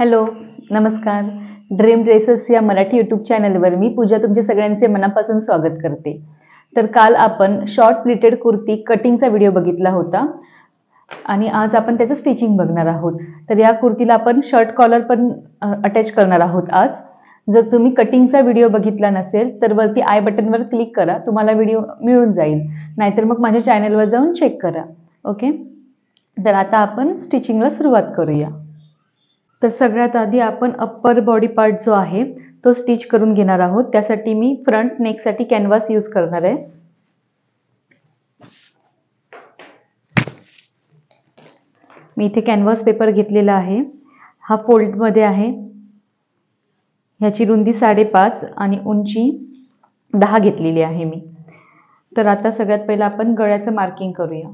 Hello, नमस्कार. Dream dresses या Marathi YouTube चॅनलवर मी पूजा तुमचे सगळ्यांचे मनापासून स्वागत करते. तर काल आपण शॉर्ट प्लीटेड कुर्ती कटिंगचा व्हिडिओ बघितला होता आणि आज आपण त्याचं स्टिचिंग बघणार आहोत. तर या कुर्तीला आपण शर्ट कॉलर पण अटॅच करणार आहोत आज. जर तुम्ही कटिंगचा व्हिडिओ बघितला नसेल तर वरती आय बटनवर क्लिक करा, तुम्हाला व्हिडिओ मिळून जाईल. नाहीतर मग माझ्या चॅनलवर जाऊन चेक करा. ओके, तर आता आपण स्टिचिंगला सुरुवात करूया. तर सगळ्यात आधी आपण अप्पर बॉडी पार्ट जो आहे तो स्टिच करून घेणार आहोत. त्यासाठी मी फ्रंट नेकसाठी कॅनव्हास यूज करणार आहे. मी इथे कॅनव्हास पेपर घेतलेला आहे. हा फोल्डमध्ये आहे. ह्याची रुंदी 5.5 आणि उंची 10 घेतलेली आहे मी. तर आता सगळ्यात पहिला आपण गळ्याचं मार्किंग करूया.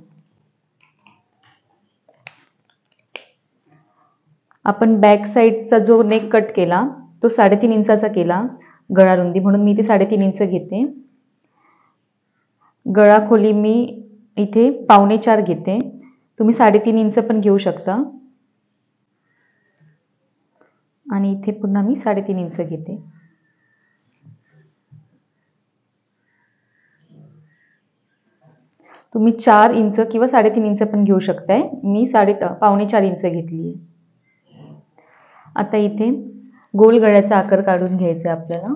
आपण बॅक साईडचा जो नेक कट केला तो 3.5 इंचाचा केला गळा रुंदी, म्हणून मी इथे 3.5 इंच घेते. गळा खोली मी इथे 4.25 घेते. तुम्ही 3.5 इंच पण घेऊ शकता. आणि इथे पुन्हा मी 3.5 इंच घेते. तुम्ही 4 इंच किंवा 3.5 इंच पण घेऊ शकताय. मी 4.25 इंच घेतली. आता इथे गोल गळ्याचा आकार काढून घ्यायचा आपल्याला.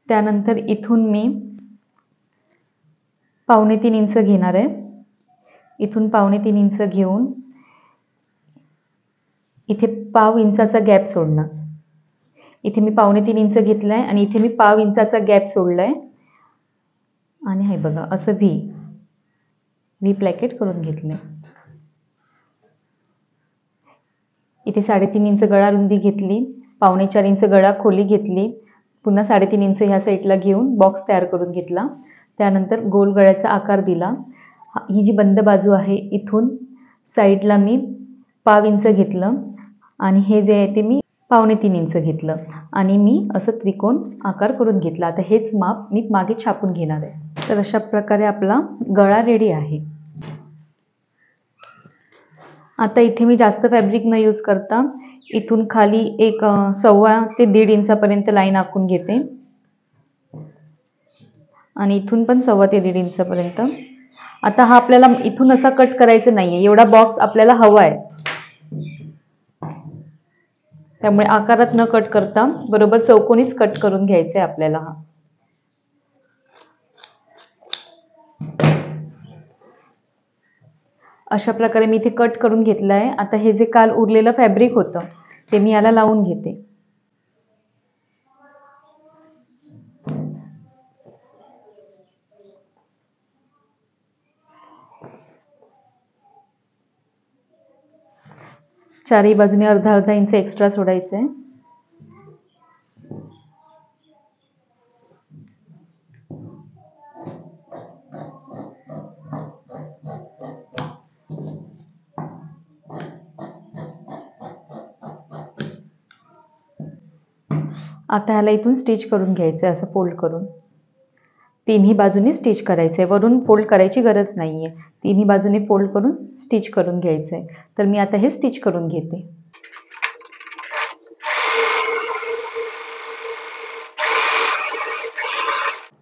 त्यानंतर इथून मी 3.25 इंच घेणार आहे. इथून 3.25 इंच घेऊन इथे 0.5 इंचाचा गॅप सोडणार. इथे मी 3.25 इंच घेतलाय आणि इथे मी 0.5 इंचाचा गॅप सोडलाय. आणि हे बघा असं व्ही प्लॅकेट करून घेतलंय. इथे 3.5 इंच गळा रुंदी घेतली, 4.25 इंच गळा खोली घेतली, पुन्हा 3.5 इंच ह्या साईडला घेऊन बॉक्स तयार करून घेतला. त्यानंतर गोल गळ्याचा आकार दिला. ही जी बंद बाजू आहे इथून साईडला मी 0.5 इंच घेतलं आणि हे जे आहे ते मी 3.25 इंच घेतलं आणि मी असं त्रिकोण आकार करून घेतला. आता हेच माप मी मागे छापून घेणार आहे. तर अशा प्रकारे आपला गळा रेडी आहे. आता इथे मी जास्त फॅब्रिक न यूज करता इथून खाली एक 1.25 ते 1.5 इंचापर्यंत लाईन आखून घेते आणि इथून पण 1.25 ते 1.5 इंचापर्यंत. आता हा आपल्याला इथून असा कट करायचा नाहीये, एवढा बॉक्स आपल्याला हवा आहे. त्यामुळे आकारात न कट करता बरोबर चौकोनीच कट करून घ्यायचे आपल्याला. हा अशा प्रकारे मी इथे कट करून घेतलाय. आता हे जे काल उरलेलं फॅब्रिक होतं ते मी याला लावून घेते. चारही बाजूने अर्धा इंच एक्स्ट्रा सोडायचंय. आता ह्याला इथून स्टिच करून घ्यायचंय असं फोल्ड करून. तिन्ही बाजूनी स्टिच करायचंय, वरून फोल्ड करायची गरज नाहीये. तिन्ही बाजूनी फोल्ड करून स्टिच करून घ्यायचंय. तर मी आता हे स्टिच करून घेते.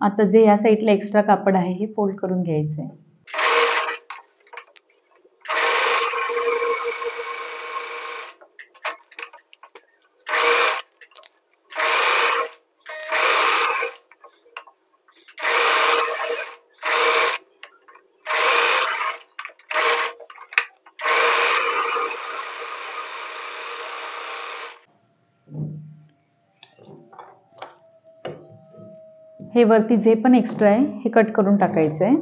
आता जे या साईडला एक्स्ट्रा कापड आहे हे फोल्ड करून घ्यायचंय. हे वरती जे पण एक्स्ट्रा आहे हे कट करून टाकायचंय.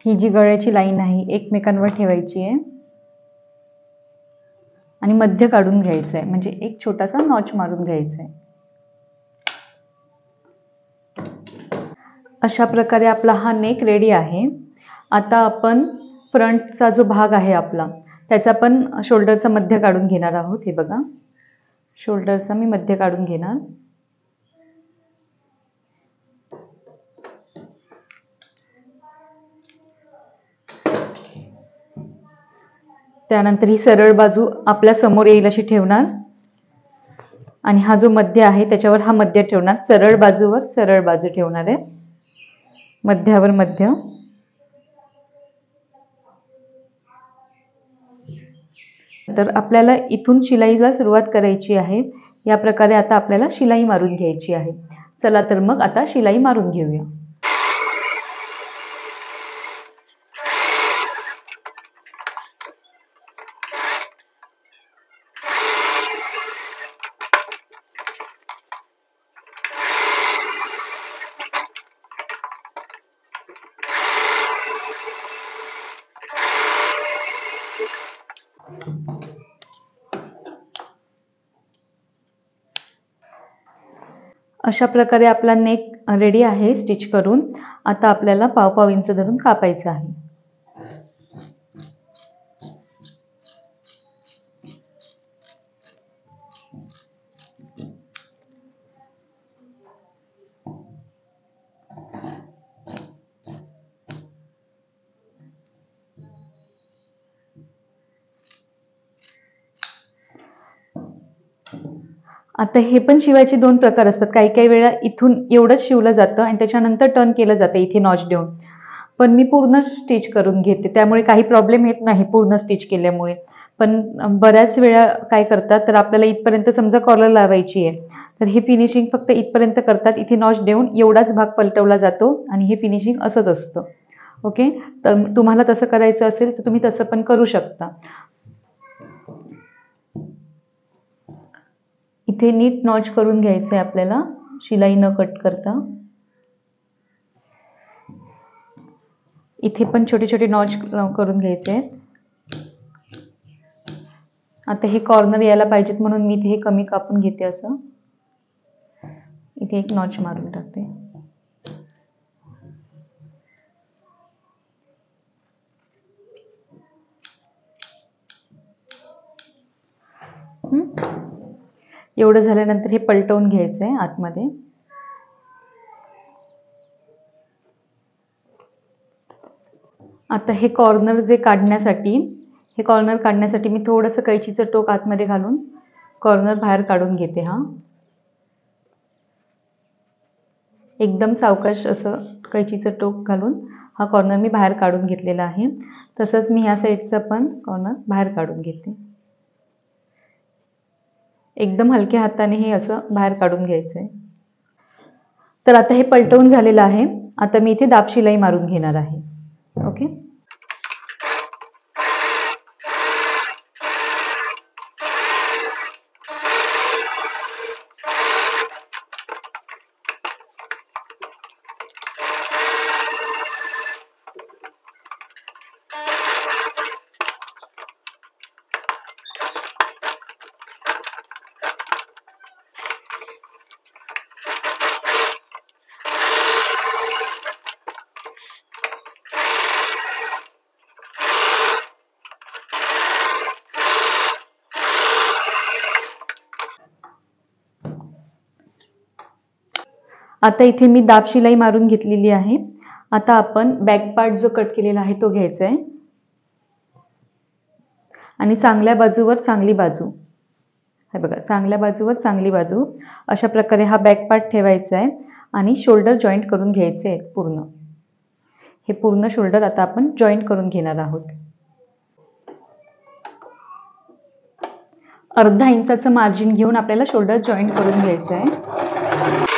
ही जी गळ्याची लाईन आहे एकमेकांवर ठेवायची आहे आणि मध्य काढून घ्यायचंय, म्हणजे एक छोटासा नॉच मारून घ्यायचंय. अशा प्रकारे आपला हा नेक रेडी आहे. आता आपण फ्रंटचा जो भाग आहे आपला त्याचा पण शोल्डरचा मध्य काढून घेणार आहोत. हे बघा, शोल्डरचा मी मध्य काढून घेणार. त्यानंतर ही सरळ बाजू आपल्या समोर येईल अशी ठेवणार आणि हा जो मध्य आहे त्याच्यावर हा मध्य ठेवणार. सरळ बाजूवर सरळ बाजू ठेवणार आहे, मध्यावर मध्य. तर आपल्याला इथून शिलाईला सुरुवात करायची आहे. या प्रकारे आता आपल्याला शिलाई मारून घ्यायची आहे. चला तर मग आता शिलाई मारून घेऊया. अशा प्रकारे आपला नेक रेडी आहे स्टिच करून. आता आपल्याला पाव पाव इंच धरून कापायचं आहे. आता हे पण शिवायचे दोन प्रकार असतात. काही काही वेळा इथून एवढंच शिवलं जातं आणि त्याच्यानंतर टर्न केलं जातं इथे नॉच देऊन. पण मी पूर्ण स्टिच करून घेते, त्यामुळे काही प्रॉब्लेम येत नाही पूर्ण स्टिच केल्यामुळे. पण बऱ्याच वेळा काय करतात, तर आपल्याला इथपर्यंत समजा कॉलर लावायची आहे, तर हे फिनिशिंग फक्त इथपर्यंत करतात. इथे नॉच देऊन एवढाच भाग पलटवला जातो आणि हे फिनिशिंग असंच असतं. ओके, तर तुम्हाला तसं करायचं असेल तर तुम्ही तसं पण करू शकता. इथे नीट नॉच करून घ्यायचं आहे आपल्याला, शिलाई न कट करता. इथे पण छोटे छोटे नॉच करून घ्यायचे आहेत. आता हे कॉर्नर यायला पाहिजेत म्हणून मी इथे हे कमी कापून घेते. असं इथे एक नॉच मारून टाकते. एवढं झाल्यानंतर हे पलटवून घ्यायचं आहे आतमध्ये. आता हे कॉर्नर काढण्यासाठी मी थोडंसं कैचीचं टोक आतमध्ये घालून कॉर्नर बाहेर काढून घेते. हा एकदम सावकाश असं कैचीचं टोक घालून हा कॉर्नर मी बाहेर काढून घेतलेला आहे. तसंच मी ह्या साईडचा पण कॉर्नर बाहेर काढून घेते. एकदम हलक्या हाताने हे असं बाहेर काढून घ्यायचं आहे. तर आता हे पलटवून झालेलं आहे. आता मी इथे दाब शिलाई मारून घेणार आहे. ओके, आता इथे मी दाब शिलाई मारून घेतलेली आहे. आता आपण बॅक पार्ट जो कट केलेला आहे तो घ्यायचा आहे आणि चांगल्या बाजूवर चांगली बाजू, हे बघा, चांगल्या बाजूवर चांगली बाजू अशा प्रकारे हा बॅक पार्ट ठेवायचा आहे आणि शोल्डर जॉईंट करून घ्यायचे आहे. हे पूर्ण शोल्डर आता आपण जॉईंट करून घेणार आहोत. अर्धा इंचाचं मार्जिन घेऊन आपल्याला शोल्डर जॉईंट करून घ्यायचं आहे.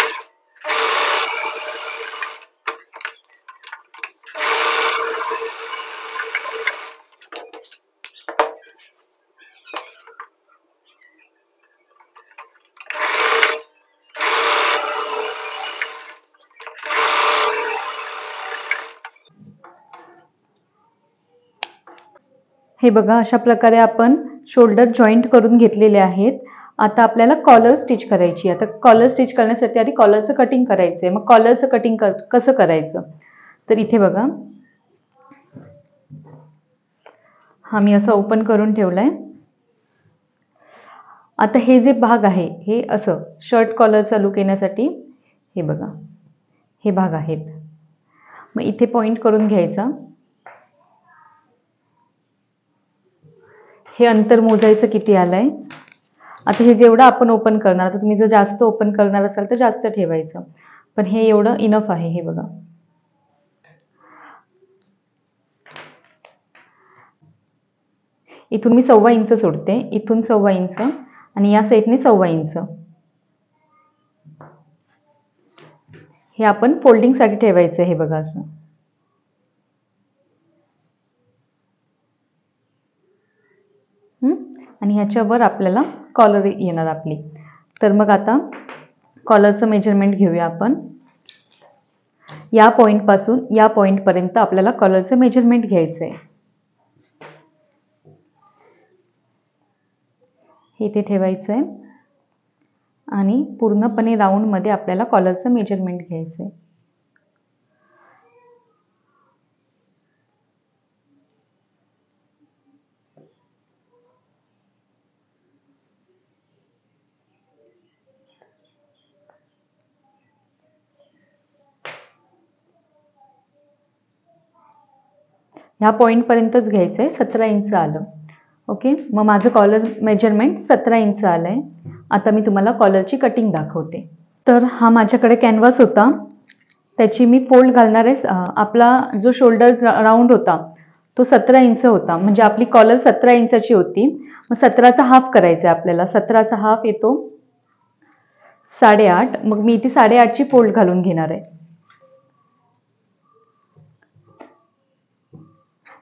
हे बघा, अशा प्रकारे आपण शोल्डर जॉईंट करून घेतलेले आहेत. आता आपल्याला कॉलर स्टिच करायची. आता कॉलर स्टिच करण्यासाठी आधी कॉलरचं कटिंग करायचं आहे. मग कॉलरचं कटिंग कसं करायचं, तर इथे बघा, हा मी असं ओपन करून ठेवलाय. आता हे जे भाग आहे हे असं शर्ट कॉलरचा लुक येण्यासाठी हे बघा हे भाग आहेत. मग इथे पॉइंट करून घ्यायचा. हे अंतर मोजायचं किती आलंय. आता हे जेवढं आपण ओपन करणार, तर तुम्ही जर जास्त ओपन करणार असाल तर जास्त ठेवायचं, पण हे एवढं इनफ आहे. हे बघा इथून मी 1.25 इंच सोडते, इथून 1.25 इंच आणि या साईडने 1.25 इंच. हे आपण फोल्डिंगसाठी ठेवायचं. हे बघा असं. आणि ह्याच्यावर आपल्याला कॉलर येणार आपली. तर मग आता कॉलरचं मेजरमेंट घेऊया आपण. या पॉइंट पासून या पॉइंट पर्यंत आपल्याला कॉलरचं मेजरमेंट घ्यायचं आहे. हे इथे ठेवायचं आहे आणि पूर्णपणे राऊंडमध्ये आपल्याला कॉलरचं मेजरमेंट घ्यायचं आहे. ह्या पॉईंटपर्यंतच घ्यायचं आहे. 17 इंच आलं. ओके, मग माझं कॉलर मेजरमेंट 17 इंच आलं आहे. आता मी तुम्हाला कॉलरची कटिंग दाखवते. तर हा माझ्याकडे कॅनव्हास होता, त्याची मी फोल्ड घालणार आहे. आपला जो शोल्डर राऊंड होता तो 17 इंच होता, म्हणजे आपली कॉलर 17 इंचाची होती. मग 17चा हाफ करायचा आहे आपल्याला. 17चा हाफ येतो 8.5. मग मी इथे 8.5ची फोल्ड घालून घेणार आहे.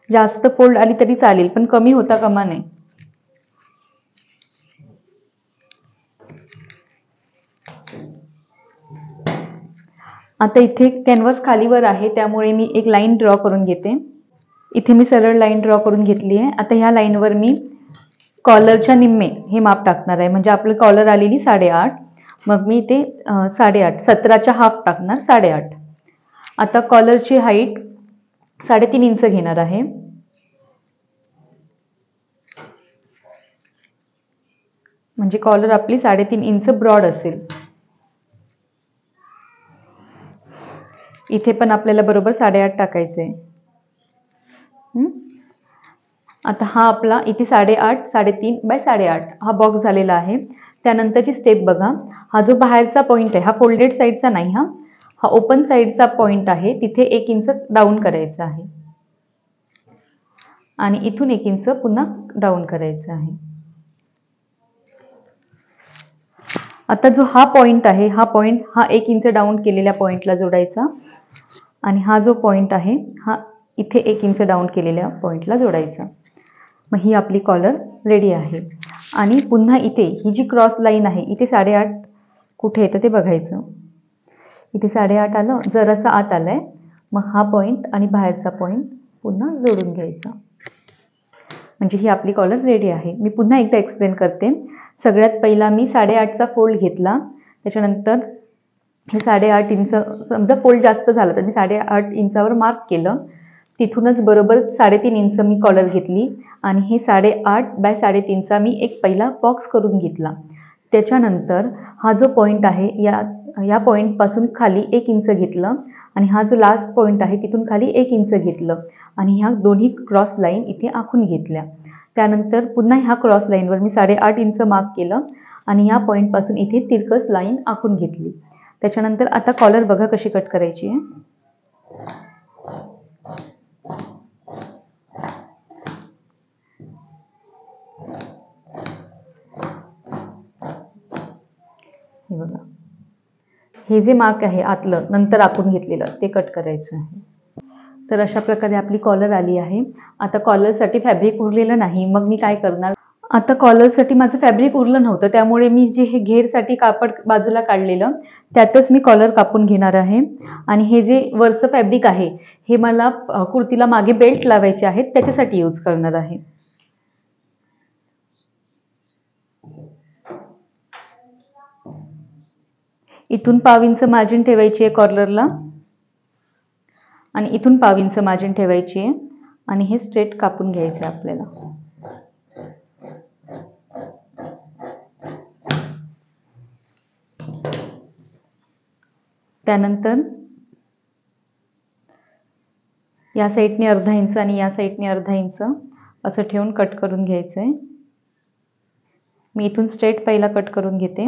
जास्त फोल्ड आली तरी चालेल, पण कमी होता कामा नये. आता इथे कॅनव्हास खालीवर आहे, त्यामुळे मी एक लाईन ड्रॉ करून घेते. इथे मी सरळ लाईन ड्रॉ करून घेतली आहे. आता ह्या लाईनवर मी कॉलरच्या निम्मे हे माप टाकणार आहे. म्हणजे आपलं कॉलर आलेली 8.5, मग मी इथे 8.5 17च्या हाफ टाकणार 8.5. आता कॉलरची हाईट 3.5 इंच घेणार आहे. म्हणजे कॉलर आपली 3.5 इंच ब्रॉड असेल. इथे पण आपल्याला बरोबर 8.5 टाकायचे. आता हा आपला इथे 8.5 3.5 बाय 8.5 हा बॉक्स झालेला आहे. त्यानंतरची स्टेप बघा. हा जो बाहेरचा पॉईंट आहे हा फोल्डेड साईडचा नाही, हा ओपन साईडचा पॉईंट आहे. तिथे 1 इंच डाऊन करायचं आहे आणि इथून 1 इंच पुन्हा डाऊन करायचं आहे. आता जो हा पॉईंट आहे हा पॉईंट हा 1 इंच डाऊन केलेल्या पॉईंटला जोडायचा आणि हा जो पॉईंट आहे हा इथे 1 इंच डाऊन केलेल्या पॉईंटला जोडायचा. मग ही आपली कॉलर रेडी आहे. आणि पुन्हा इथे ही जी क्रॉस लाईन आहे इथे 8.5 कुठे येतं ते बघायचं. इथे 8.5 आलं, जरासं आत आलंय. मग हा पॉईंट आणि बाहेरचा पॉईंट पुन्हा जोडून घ्यायचा. म्हणजे ही आपली कॉलर रेडी आहे. मी पुन्हा एकदा एक्सप्लेन करते. सगळ्यात पहिला मी 8.5चा फोल्ड घेतला. त्याच्यानंतर हे 8.5 इंच, समजा फोल्ड जास्त झाला तर मी 8.5 इंचावर मार्क केलं. तिथूनच बरोबर 3.5 इंच मी कॉलर घेतली आणि हे 8.5 बाय 3.5चा मी एक पहिला बॉक्स करून घेतला. त्याच्यानंतर हा जो पॉईंट आहे या पॉईंटपासून खाली 1 इंच घेतलं आणि हा जो लास्ट पॉईंट आहे तिथून खाली 1 इंच घेतलं आणि ह्या दोन्ही क्रॉस लाईन इथे आखून घेतल्या. त्यानंतर पुन्हा ह्या क्रॉस लाईनवर मी 8.5 इंच मार्क केलं आणि या पॉईंटपासून इथे तिरकस लाईन आखून घेतली. त्याच्यानंतर आता कॉलर बघा कशी कट करायची आहे. हे बघा, हे जे मार्क आहे आतलं नंतर आखून घेतलेलं ते कट करायचं आहे. तर अशा प्रकारे आपली कॉलर आली आहे. आता कॉलरसाठी फॅब्रिक उरलेलं नाही, मग मी काय करणार. आता कॉलरसाठी माझं फॅब्रिक उरलं नव्हतं, त्यामुळे मी जे हे घेरसाठी कापड बाजूला काढलेलं त्यातच मी कॉलर कापून घेणार आहे. आणि हे जे वरचं फॅब्रिक आहे हे मला कुर्तीला मागे बेल्ट लावायचे आहेत त्याच्यासाठी यूज करणार आहे. इथून 1/2 इंच मार्जिन ठेवायची आहे कॉर्नरला आणि इथून 1/2 इंच मार्जिन ठेवायची आहे आणि हे स्ट्रेट कापून घ्यायचं आहे आपल्याला. त्यानंतर या साईडने अर्धा इंच आणि या साईडने अर्धा इंच असं ठेवून कट करून घ्यायचं आहे. मी इथून स्ट्रेट पहिला कट करून घेते.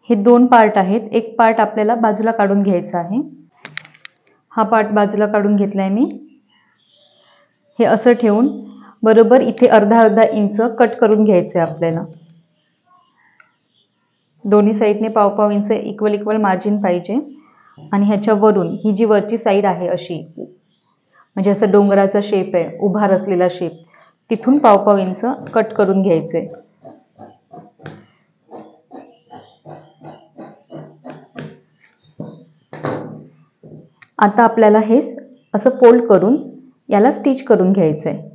हे 2 पार्ट आहेत. एक पार्ट आपल्याला बाजूला काढून घ्यायचा आहे. हा पार्ट बाजूला काढून घेतलाय मी. हे असं ठेवून बरोबर इथे अर्धा इंच कट करून घ्यायचं आहे आपल्याला. दोन्ही साईडने पाव इंच इक्वल मार्जिन पाहिजे. आणि ह्याच्यावरून ही जी वरची साईड आहे अशी, म्हणजे असं डोंगराचा शेप आहे, उभार असलेला शेप, तिथून पाव इंच कट करून घ्यायचे. आता आपल्याला हे असं फोल्ड करून याला स्टिच करून घ्यायचं आहे.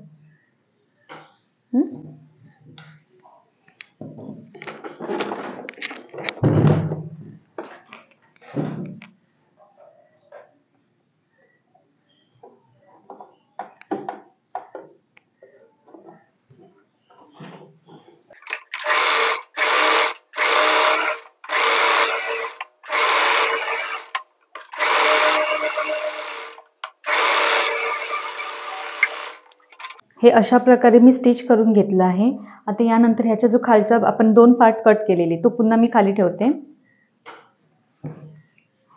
हे अशा प्रकारे मी स्टिच करून घेतलं आहे. आता यानंतर ह्याचा जो खालचा आपण 2 पार्ट कट केलेले तो पुन्हा मी खाली ठेवते.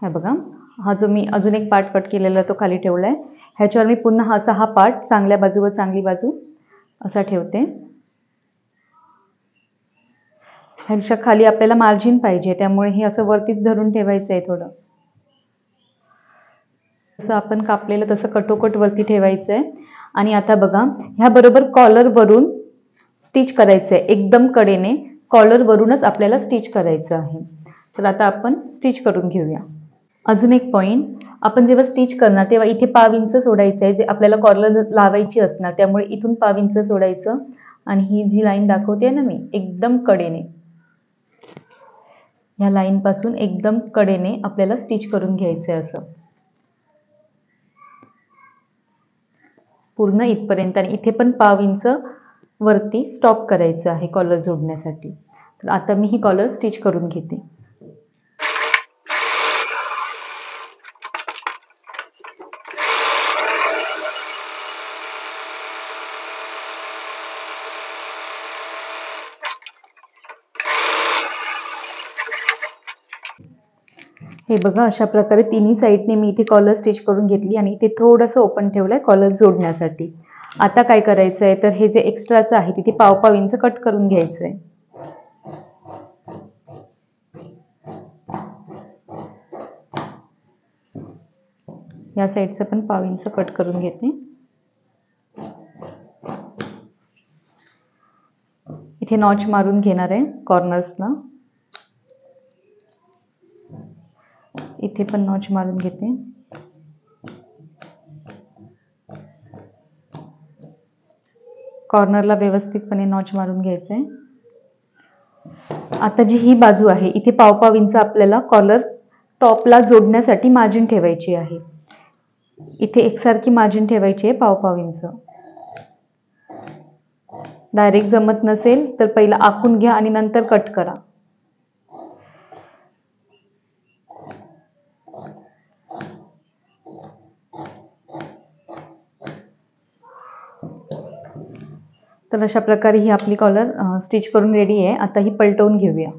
हे बघा, हा जो मी अजून एक पार्ट कट केलेला तो खाली ठेवलाय. ह्याच्यावर मी पुन्हा हा पार्ट चांगल्या बाजू व चांगली बाजू असा ठेवते. ह्याच्या खाली आपल्याला मार्जिन पाहिजे, त्यामुळे हे असं वरतीच धरून ठेवायचं आहे थोडं. जसं आपण कापलेलं तसं कटोकट वरती ठेवायचं आहे. आणि आता बघा, ह्या बरोबर कॉलर वरून स्टिच करायचं आहे. एकदम कडेने कॉलर वरूनच आपल्याला स्टिच करायचं आहे. तर आता आपण स्टिच करून घेऊया. अजून एक पॉइंट, आपण जेव्हा स्टिच करणार तेव्हा इथे पाव इंच सोडायचं आहे, जे आपल्याला कॉलर लावायची असणार, त्यामुळे इथून पाव इंच सोडायचं. आणि ही जी लाईन दाखवते ना मी, एकदम कडेने, ह्या लाईन पासून एकदम कडेने आपल्याला स्टिच करून घ्यायचं आहे असं पूर्ण इथपर्यंत. आणि इथे पण पाव इंच वरती स्टॉप करायचं आहे कॉलर जोडण्यासाठी. तर आता मी ही कॉलर स्टिच करून घेते. हे बघा, अशा प्रकारे तिन्ही साईडने मी इथे कॉलर स्टिच करून घेतली आणि इथे थोडंसं ओपन ठेवलंय कॉलर जोडण्यासाठी. आता काय करायचं आहे, तर हे जे एक्स्ट्राचं आहे तिथे पाव इंच कट करून घ्यायचं आहे. या साईडचं पण पाव इंच कट करून घेते. इथे नॉच मारून घेणार आहे कॉर्नर्सला. इथे पण नॉच मारून घेते. कॉर्नरला व्यवस्थितपणे नॉच मारून घ्यायचंय. आता जी ही बाजू आहे इथे पाव इंच आपल्याला कॉलर टॉपला जोडण्यासाठी मार्जिन ठेवायची आहे. इथे एकसारखी मार्जिन ठेवायची आहे पाव इंच. डायरेक्ट जमत नसेल तर पहिला आखून घ्या आणि नंतर कट करा. तर अशा प्रकारे ही आपली कॉलर स्टिच करून रेडी आहे. आता ही पलटवून घेऊया.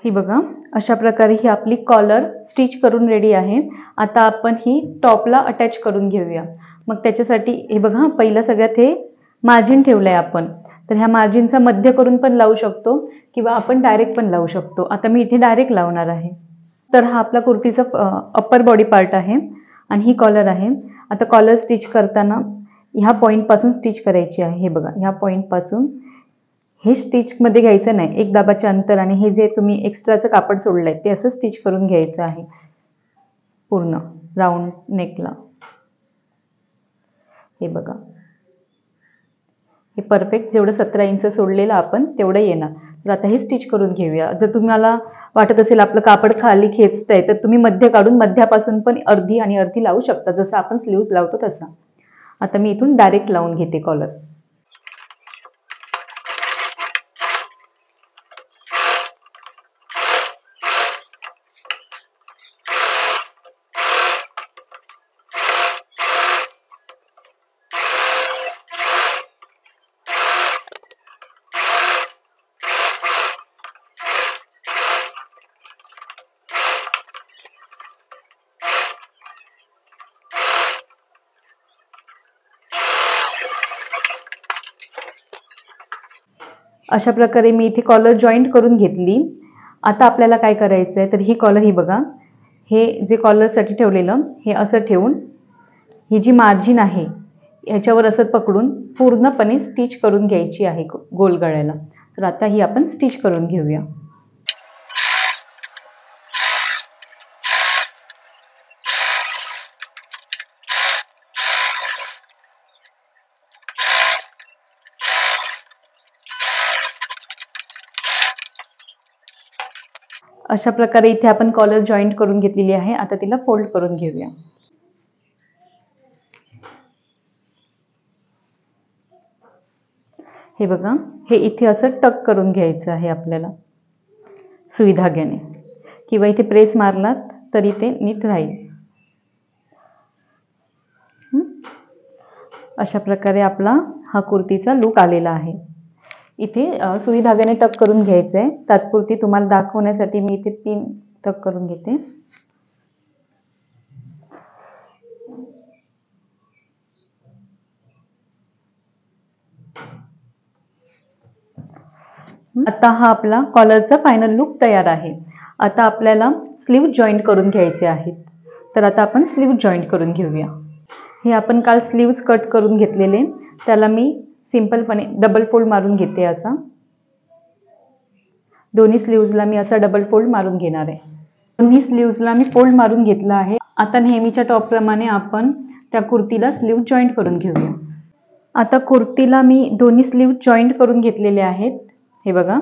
ही बघा, अशा प्रकारे ही आपली कॉलर स्टिच करून रेडी आहे. आता आपण ही टॉपला अटॅच करून घेऊया. मग त्याच्यासाठी हे बघा, पहिलं सगळ्यात हे मार्जिन ठेवलंय आपण. तर ह्या मार्जिनचा मध्य करून पण लावू शकतो किंवा आपण डायरेक्ट पण लावू शकतो. आता मी इथे डायरेक्ट लावणार आहे. तर हा आपला कुर्तीचा अप्पर बॉडी पार्ट आहे आणि ही कॉलर आहे. आता कॉलर स्टिच करताना ह्या पॉइंट पासून स्टिच करायची आहे. हे बघा, ह्या पॉइंट पासून हे स्टिच मध्ये घ्यायचं नाही, एक दाबाचे अंतर. आणि हे जे तुम्ही एक्स्ट्राचं कापड सोडलंय ते असं स्टिच करून घ्यायचं आहे पूर्ण राऊंड नेकला. हे बघा, हे परफेक्ट जेवढं 17 इंच सोडलेलं आपण तेवढं येणार. तर आता हे स्टिच करून घेऊया. जर तुम्हाला वाटत असेल आपलं कापड खाली खेचतंय तर तुम्ही मध्य काढून मध्यापासून पण अर्धी आणि अर्धी लावू शकता, जसं आपण स्लीव्ज लावतो तसा. आता मी इथून डायरेक्ट लावून घेते कॉलर. अशा प्रकारे मी इथे कॉलर जॉईंट करून घेतली. आता आपल्याला काय करायचं आहे, तर ही कॉलर ही बघा, हे जे कॉलरसाठी ठेवलेलं हे असं ठेवून ही जी मार्जिन आहे ह्याच्यावर असं पकडून पूर्णपणे स्टिच करून घ्यायची आहे गोल गळ्याला. तर आता ही आपण स्टिच करून घेऊया. अशा प्रकारे इथे आपण कॉलर जॉईंट करून घेतलेली आहे. आता तिला फोल्ड करून घेऊया. हे बघा, हे इथे असं टक करून घ्यायचं आहे आपल्याला सुई धाग्याने, किंवा इथे प्रेस मारलात तरी ते नीट राहील. अशा प्रकारे आपला हा कुर्तीचा लुक आलेला आहे. इथे सुई धाग्याने टक करून घ्यायचं आहे. तात्पुरती तुम्हाला दाखवण्यासाठी मी इथे 3 टक करून घेते. आता हा आपला कॉलरचा फायनल लुक तयार आहे. आता आपल्याला स्लीव्ह जॉईंट करून घ्यायचे आहेत. तर आता आपण स्लीव्ह जॉईंट करून घेऊया. हे आपण काल स्लीव्ज कट करून घेतलेले, त्याला मी सिंपलपणे डबल फोल्ड मारून घेते. असा दोन्ही स्लीव्जला मी असा डबल फोल्ड मारून घेणार आहे. दोन्ही स्लीव्जला मी फोल्ड मारून घेतला आहे. आता नेहमीच्या टॉप प्रमाणे आपण त्या कुर्तीला स्लीव्ह जॉईंट करून घेऊया. आता कुर्तीला मी दोन्ही स्लीव्ह जॉईंट करून घेतलेले आहेत. हे बघा,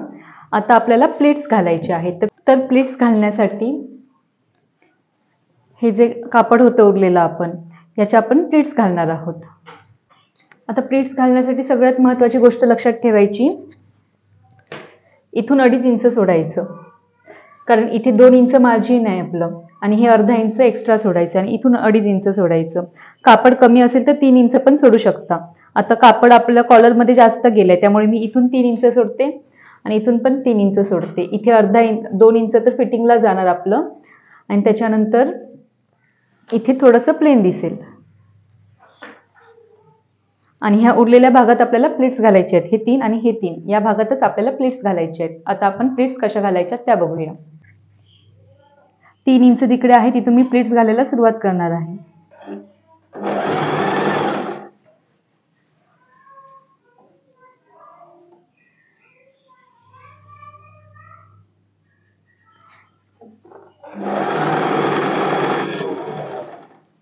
आता आपल्याला प्लेट्स घालायचे आहेत. तर प्लेट्स घालण्यासाठी हे जे कापड होतं उरलेलं याच्या आपण प्लेट्स घालणार आहोत. आता प्लेट्स घालण्यासाठी सगळ्यात महत्त्वाची गोष्ट लक्षात ठेवायची, इथून 2.5 इंच सोडायचं, कारण इथे 2 इंच मार्जिन आहे आपलं, आणि हे अर्धा इंच एक्स्ट्रा सोडायचं, आणि इथून 2.5 इंच सोडायचं. कापड कमी असेल तर 3 इंच पण सोडू शकता. आता कापड आपल्या कॉलरमध्ये जास्त गेलंय, त्यामुळे मी इथून 3 इंच सोडते आणि इथून पण 3 इंच सोडते. इथे अर्धा इंच 2 इंच तर फिटिंगला जाणार आपलं, आणि त्याच्यानंतर इथे थोडंसं प्लेन दिसेल. आणि ह्या उरलेल्या भागात आपल्याला प्लेट्स घालायचे आहेत. हे 3 आणि हे 3 या भागातच आपल्याला प्लेट्स घालायचे आहेत. आता आपण प्लेट्स कशा घालायच्या त्या बघूया. 3 इंच तिकडे आहे, तिथून मी प्लेट्स घालायला सुरुवात करणार आहे.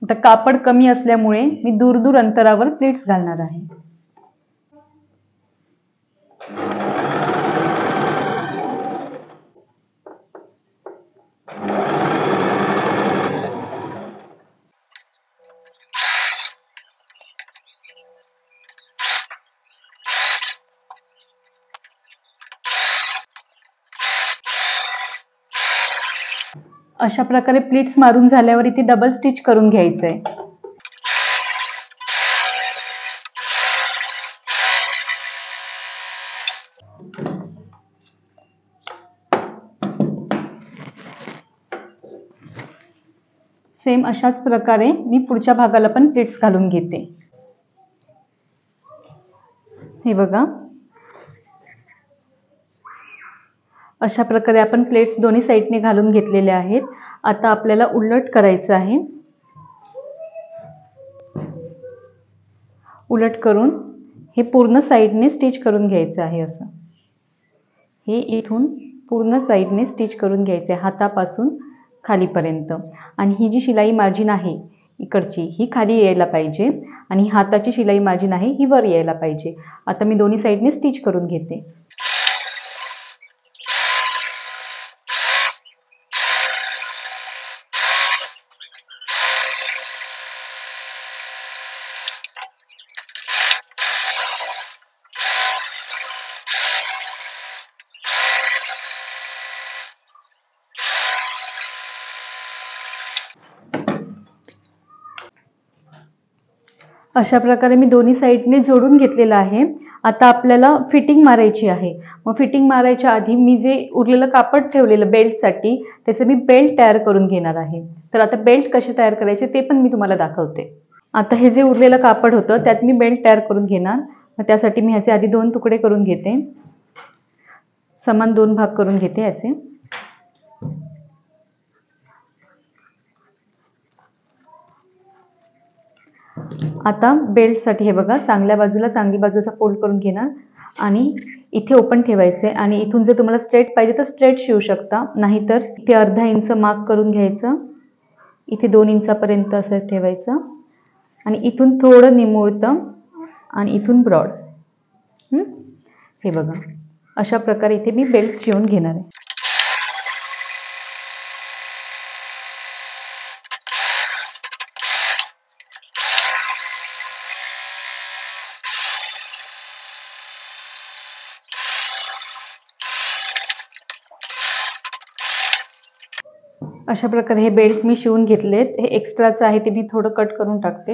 आता कापड कमी असल्यामुळे मी दूर दूर अंतरावर प्लेट्स घालणार आहे. अशा प्रकारे प्लीट्स मारून झाल्यावर इथे डबल स्टिच करून घ्यायचं आहे. सेम अशाच प्रकारे मी पुढच्या भागाला पण प्लीट्स घालून घेते. हे बघा, अशा प्रकारे आपण प्लेट्स दोन्ही साईडने घालून घेतलेल्या आहेत. आता आपल्याला उलट करायचं आहे. उलट करून हे पूर्ण साईडने स्टिच करून घ्यायचं आहे. असं हे इथून पूर्ण साईडने स्टिच करून घ्यायचं आहे, हातापासून खालीपर्यंत. आणि ही जी शिलाई मार्जिन आहे इकडची ही खाली यायला पाहिजे, आणि हाताची शिलाई मार्जिन आहे ही वर यायला पाहिजे. आता मी दोन्ही साईडने स्टिच करून घेते. अशा प्रकारे मी दोन्ही साईडने जोडून घेतलेलं आहे. आता आपल्याला फिटिंग मारायची आहे. मग फिटिंग मारायच्या आधी मी जे उरलेलं कापड ठेवलेलं बेल्टसाठी त्याचं मी बेल्ट तयार करून घेणार आहे. तर आता बेल्ट कसे तयार करायचे ते पण मी तुम्हाला दाखवते. आता हे जे उरलेलं कापड होतं त्यात मी बेल्ट तयार करून घेणार. मग त्यासाठी मी ह्याचे आधी 2 तुकडे करून घेते. समान 2 भाग करून घेते याचे. आता बेल्टसाठी हे बघा चांगल्या बाजूला चांगली बाजूचा फोल्ड करून घेणार आणि इथे ओपन ठेवायचे आणि इथून जर तुम्हाला स्ट्रेट पाहिजे तर स्ट्रेट शिवू शकता, नाहीतर इथे अर्धा इंच मार्क करून घ्यायचं. इथे 2 इंचापर्यंत असं ठेवायचं आणि इथून थोडं निमुळतं आणि इथून ब्रॉड. हे बघा अशा प्रकारे इथे मी बेल्ट शिवून घेणार आहे. अशा प्रकारे हे बेल्ट मी शिवून घेतलेत. हे एक्स्ट्राचं आहे ते मी थोडं कट करून टाकते.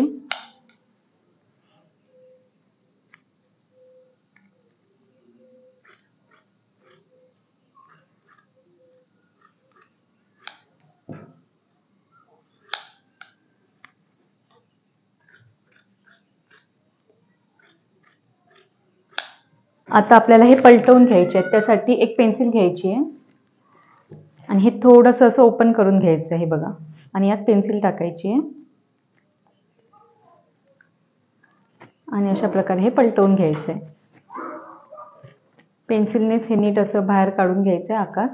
आता आपल्याला हे पलटवून घ्यायचे आहे. त्यासाठी एक पेन्सिल घ्यायची आहे आणि हे थोडंसं असं ओपन करून घ्यायचं आहे बघा आणि यात पेन्सिल टाकायची आहे आणि अशा प्रकारे हे पलटवून घ्यायचं आहे. पेन्सिलनेच हे नीट असं बाहेर काढून घ्यायचं आहे आकार.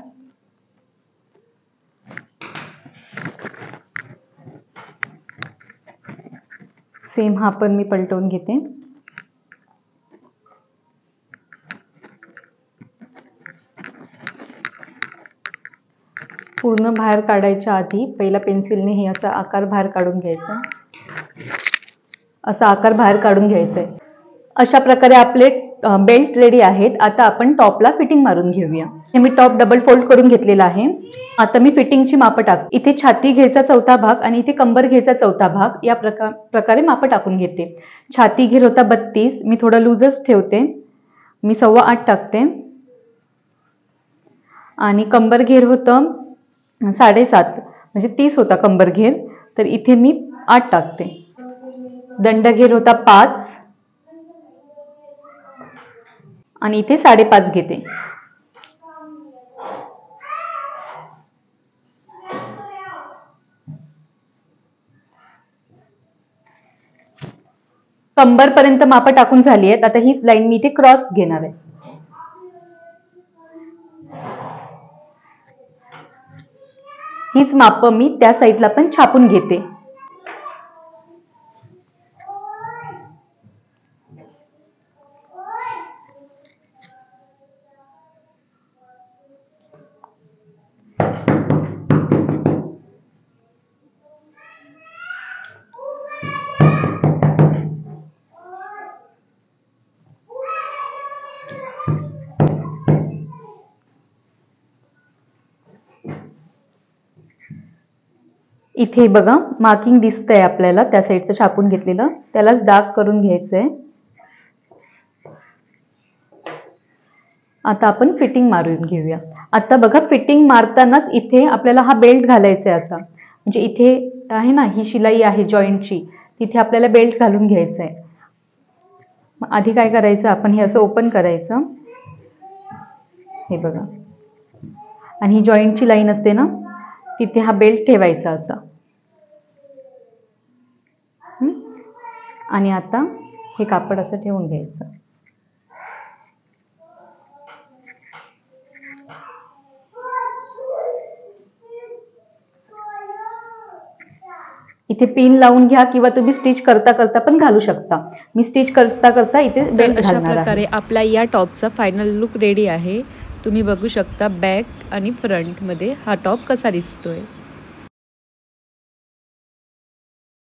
सेम हा पण मी पलटवून घेते. पूर्ण बाहेर काढायच्या आधी पहिला पेन्सिलने हे असा आकार बाहेर काढून घ्यायचा. असा आकार बाहेर काढून घ्यायचा आहे. अशा प्रकारे आपले बेल्ट रेडी आहेत. आता आपण टॉपला फिटिंग मारून घेऊया. हे मी टॉप डबल फोल्ड करून घेतलेला आहे. आता मी फिटिंगची मापं टाक. इथे छाती घ्यायचा 4था भाग आणि इथे कंबर घ्यायचा 4था भाग. या प्रकारे मापं टाकून घेते. छाती घेर होता 32, मी थोडा लूजच ठेवते. मी 8.25 टाकते आणि कंबर घेर होतं 7.5 म्हणजे 30 होता कंबर घेर, तर इथे मी 8 टाकते. दंड घेर होता 5 आणि इथे 5.5 घेते. कंबर पर्यंत मापं टाकून झाली आहेत. आता हीच लाईन मी इथे क्रॉस घेणार आहे. हीच मापं मी त्या साईडला पण छापून घेते. इथे बघा मार्किंग दिसतंय आपल्याला त्या साईडचं छापून घेतलेलं, त्यालाच डार्क करून घ्यायचंय. आता आपण फिटिंग मारून घेऊया. आता बघा फिटिंग मारतानाच इथे आपल्याला हा बेल्ट घालायचा आहे. असा म्हणजे इथे आहे ना ही शिलाई आहे जॉईंटची, तिथे आपल्याला बेल्ट घालून घ्यायचा आहे. आधी काय करायचं, आपण हे असं ओपन करायचं, हे बघा, आणि ही जॉईंटची लाईन असते ना तिथे हा बेल्ट ठेवायचा असा. आणि आता हे कापड असं ठेवून घ्यायचं. इथे पिन लावून घ्या किंवा तुम्ही स्टिच करता करता पण घालू शकता. मी स्टिच करता करता इथे बेल्ट घालणार आहे. अशा प्रकारे आपला या टॉपचा फायनल लुक रेडी आहे. तुम्ही बघू शकता बॅक आणि फ्रंट मध्ये हा टॉप कसा दिसतोय.